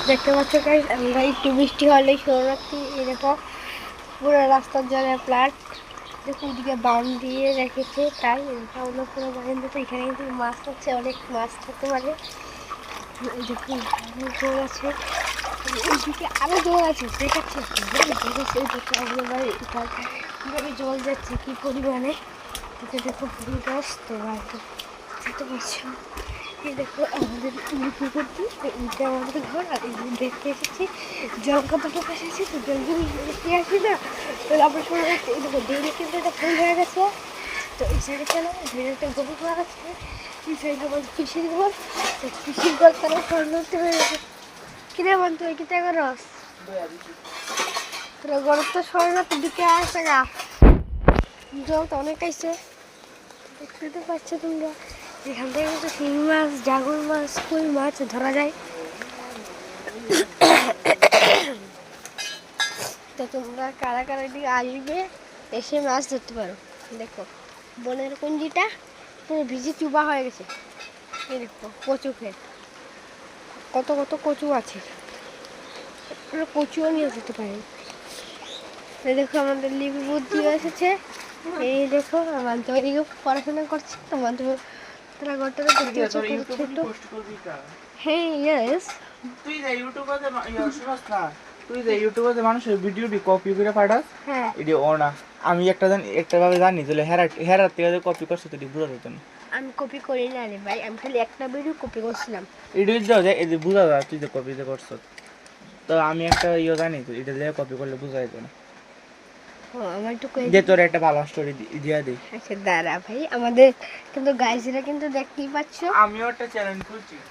দেখতে পাচ্ছ গাইস, আমরা একটু বৃষ্টি হলেই শরণার্থী এরকম পুরো রাস্তার জলে ফ্ল্যাট। দেখো ওইদিকে বাউন দিয়ে রেখেছে, তাই এটা হলো পুরো বারান্দাতে। এখানে কিন্তু মাছ থাকছে, অনেক মাছ থাকতে পারে। এই দেখুন জল আছে, ওইদিকে আরো জল আছে, দেখাচ্ছে আমাদের বাড়ি কীভাবে জল যাচ্ছে কি পরিমাণে। এটা দেখো ফুল গাছ, তো বাড়িতে দেখতে পাচ্ছ। এই দেখো আমাদের পুকুরটি, এটা আমাদের ঘর। আর এই দেখতে এসেছি জল কতটা পাশে আছে, তো জল যদি দেখতে আসি না তাহলে আমরা সবাই এই দেখো ডেলি কিন্তু এটা ফুল হয়ে গেছে। তো এই সাইডে কেন একটা গোবর করা আছে, এই সাইডে আমার পিসির ঘর। তো পিসির ঘর তারা সরতে হয়ে গেছে। কিরে বল তুই কি তাই করস? তোরা গরম তো শরণার্থী দিকে আসে গা, জল তো অনেক আইছে, দেখতে তো পাচ্ছ তোমরা। এখান থেকে কিন্তু শিঙি মাছ, জাগর মাছ, কই মাছ ধরা যায়। তো তোমরা কারা কারা দিকে আসবে, এসে মাছ ধরতে পারো। দেখো বনের কুঞ্জিটা পুরো ভিজে চুবা হয়ে গেছে। এই দেখো কচু ক্ষেত, কত কত কচু আছে, কচুও নিয়ে যেতে পারে। এই দেখো আমাদের লিপি বুদ্ধি এসেছে। এই দেখো আমার তো এদিকে পড়াশোনা করছে, তোমার তো তারা ঘরটা দেখতে হচ্ছে একটু। হ্যাঁ ইয়েস, তুই যে ইউটিউবে মানুষের ভিডিওটি কপি করে পাঠাস। হ্যাঁ এটি ও না, আমি একটা ভাবে জানি তাহলে হেরার থেকে কপি করছে তো বুঝা যেত না। আমি কপি করি না রে ভাই, আমি খালি একটা ভিডিও কপি করছিলাম। এটি যাও যায় এটি বুঝা যায় তুই যে কপি যে করছ। তো আমি একটা জানি তো এটা দিয়ে কপি করলে বুঝা যেত না। আমার একটু যে তোর একটা ভালো স্টোরি দিয়া দিই। আচ্ছা দাঁড়া ভাই, আমাদের কিন্তু গাইজরা কিন্তু দেখতেই পাচ্ছ। আমিও একটা চ্যানেল খুলছি।